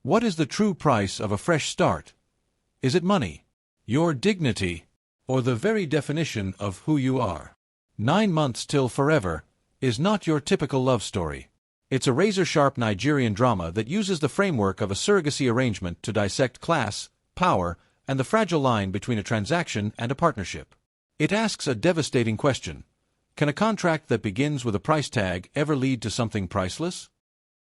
What is the true price of a fresh start? Is it money, your dignity, or the very definition of who you are? 9 Months Till Forever is not your typical love story. It's a razor-sharp Nigerian drama that uses the framework of a surrogacy arrangement to dissect class, power, and the fragile line between a transaction and a partnership. It asks a devastating question. Can a contract that begins with a price tag ever lead to something priceless?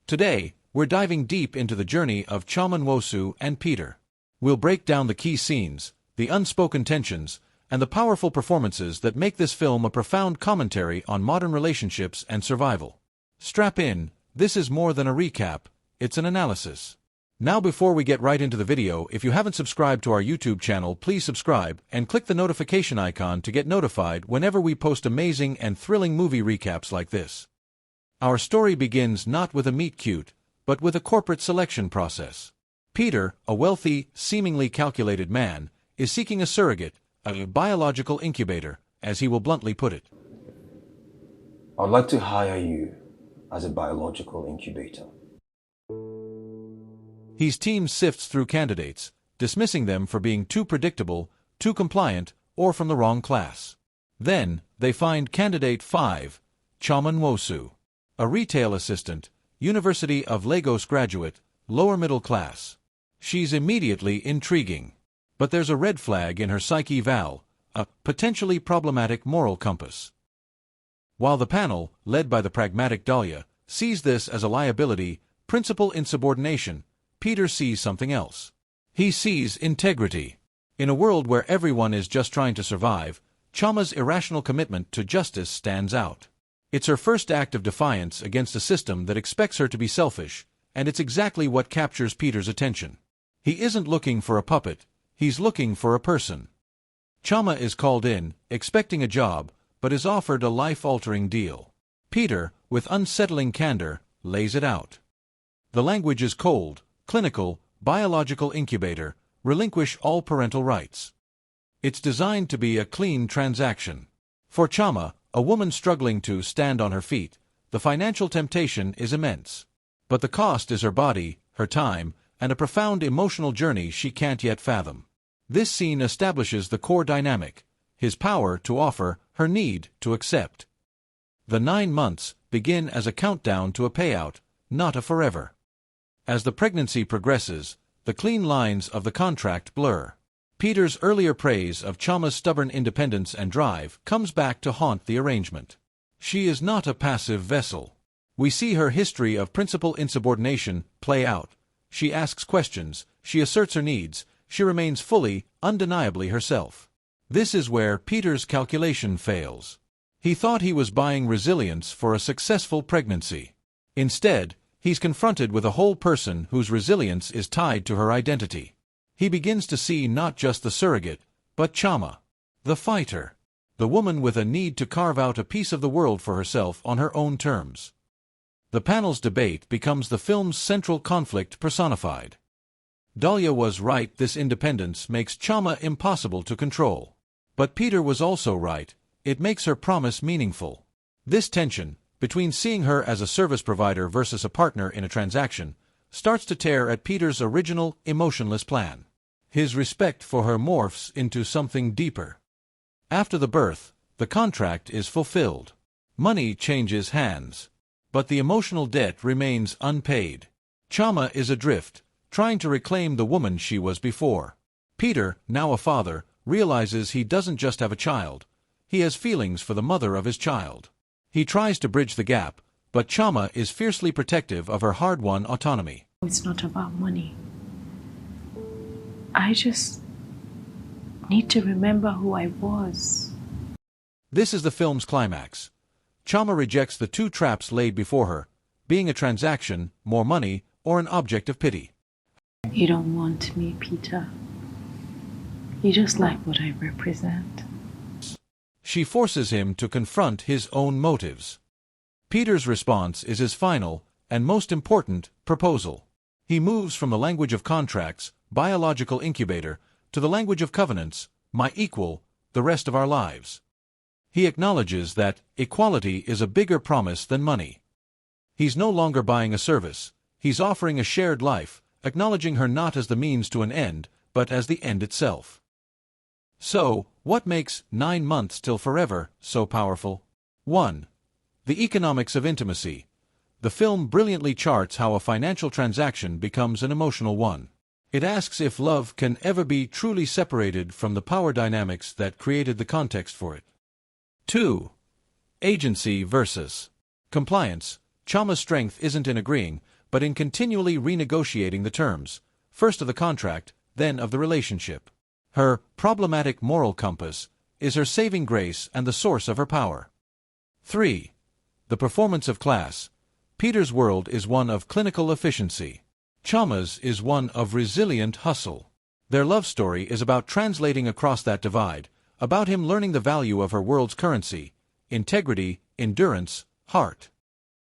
Today, we're diving deep into the journey of Chioma Nwosu and Peter. We'll break down the key scenes, the unspoken tensions, and the powerful performances that make this film a profound commentary on modern relationships and survival. Strap in, this is more than a recap, it's an analysis. Now before we get right into the video, if you haven't subscribed to our YouTube channel, please subscribe and click the notification icon to get notified whenever we post amazing and thrilling movie recaps like this. Our story begins not with a meet-cute, but with a corporate selection process. Peter, a wealthy, seemingly calculated man, is seeking a surrogate, a biological incubator, as he will bluntly put it. I'd like to hire you as a biological incubator. His team sifts through candidates, dismissing them for being too predictable, too compliant, or from the wrong class. Then, they find candidate 5, Chioma Nwosu, a retail assistant, University of Lagos graduate, lower middle class. She's immediately intriguing. But there's a red flag in her psyche valve, a potentially problematic moral compass. While the panel, led by the pragmatic Dahlia, sees this as a liability, principal insubordination, Peter sees something else. He sees integrity. In a world where everyone is just trying to survive, Chioma's irrational commitment to justice stands out. It's her first act of defiance against a system that expects her to be selfish, and it's exactly what captures Peter's attention. He isn't looking for a puppet, he's looking for a person. Chioma is called in, expecting a job, but is offered a life-altering deal. Peter, with unsettling candor, lays it out. The language is cold, clinical, biological incubator, relinquish all parental rights. It's designed to be a clean transaction. For Chioma, a woman struggling to stand on her feet, the financial temptation is immense. But the cost is her body, her time, and a profound emotional journey she can't yet fathom. This scene establishes the core dynamic, his power to offer, her need to accept. The 9 months begin as a countdown to a payout, not a forever. As the pregnancy progresses, the clean lines of the contract blur. Peter's earlier praise of Chioma's stubborn independence and drive comes back to haunt the arrangement. She is not a passive vessel. We see her history of principal insubordination play out. She asks questions, she asserts her needs, she remains fully, undeniably herself. This is where Peter's calculation fails. He thought he was buying resilience for a successful pregnancy. Instead, he's confronted with a whole person whose resilience is tied to her identity. He begins to see not just the surrogate, but Chioma, the fighter, the woman with a need to carve out a piece of the world for herself on her own terms. The panel's debate becomes the film's central conflict personified. Dahlia was right, this independence makes Chioma impossible to control. But Peter was also right, it makes her promise meaningful. This tension, between seeing her as a service provider versus a partner in a transaction, starts to tear at Peter's original, emotionless plan. His respect for her morphs into something deeper. After the birth, the contract is fulfilled. Money changes hands. But the emotional debt remains unpaid. Chioma is adrift, trying to reclaim the woman she was before. Peter, now a father, realizes he doesn't just have a child. He has feelings for the mother of his child. He tries to bridge the gap, but Chioma is fiercely protective of her hard-won autonomy. It's not about money. I just need to remember who I was. This is the film's climax. Chioma rejects the two traps laid before her, being a transaction, more money, or an object of pity. You don't want me, Peter. You just like what I represent. She forces him to confront his own motives. Peter's response is his final, and most important, proposal. He moves from the language of contracts, biological incubator, to the language of covenants, my equal, the rest of our lives. He acknowledges that equality is a bigger promise than money. He's no longer buying a service, he's offering a shared life, acknowledging her not as the means to an end, but as the end itself. So, what makes 9 Months Till Forever so powerful? 1. The economics of intimacy. The film brilliantly charts how a financial transaction becomes an emotional one. It asks if love can ever be truly separated from the power dynamics that created the context for it. 2. Agency versus compliance. Chama's strength isn't in agreeing, but in continually renegotiating the terms, first of the contract, then of the relationship. Her problematic moral compass is her saving grace and the source of her power. 3. The performance of class. Peter's world is one of clinical efficiency. Chama's is one of resilient hustle. Their love story is about translating across that divide, about him learning the value of her world's currency, integrity, endurance, heart.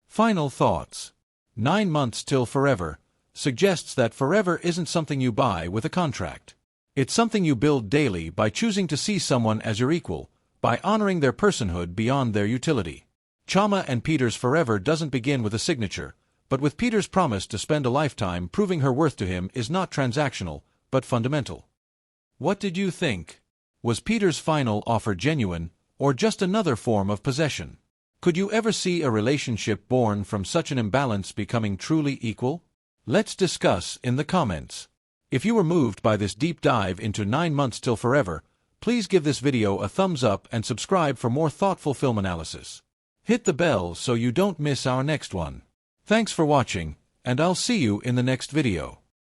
Final thoughts. 9 Months Till Forever suggests that forever isn't something you buy with a contract. It's something you build daily by choosing to see someone as your equal, by honoring their personhood beyond their utility. Chama and Peter's forever doesn't begin with a signature, but with Peter's promise to spend a lifetime proving her worth to him is not transactional, but fundamental. What did you think? Was Peter's final offer genuine, or just another form of possession? Could you ever see a relationship born from such an imbalance becoming truly equal? Let's discuss in the comments. If you were moved by this deep dive into 9 Months Till Forever, please give this video a thumbs up and subscribe for more thoughtful film analysis. Hit the bell so you don't miss our next one. Thanks for watching, and I'll see you in the next video.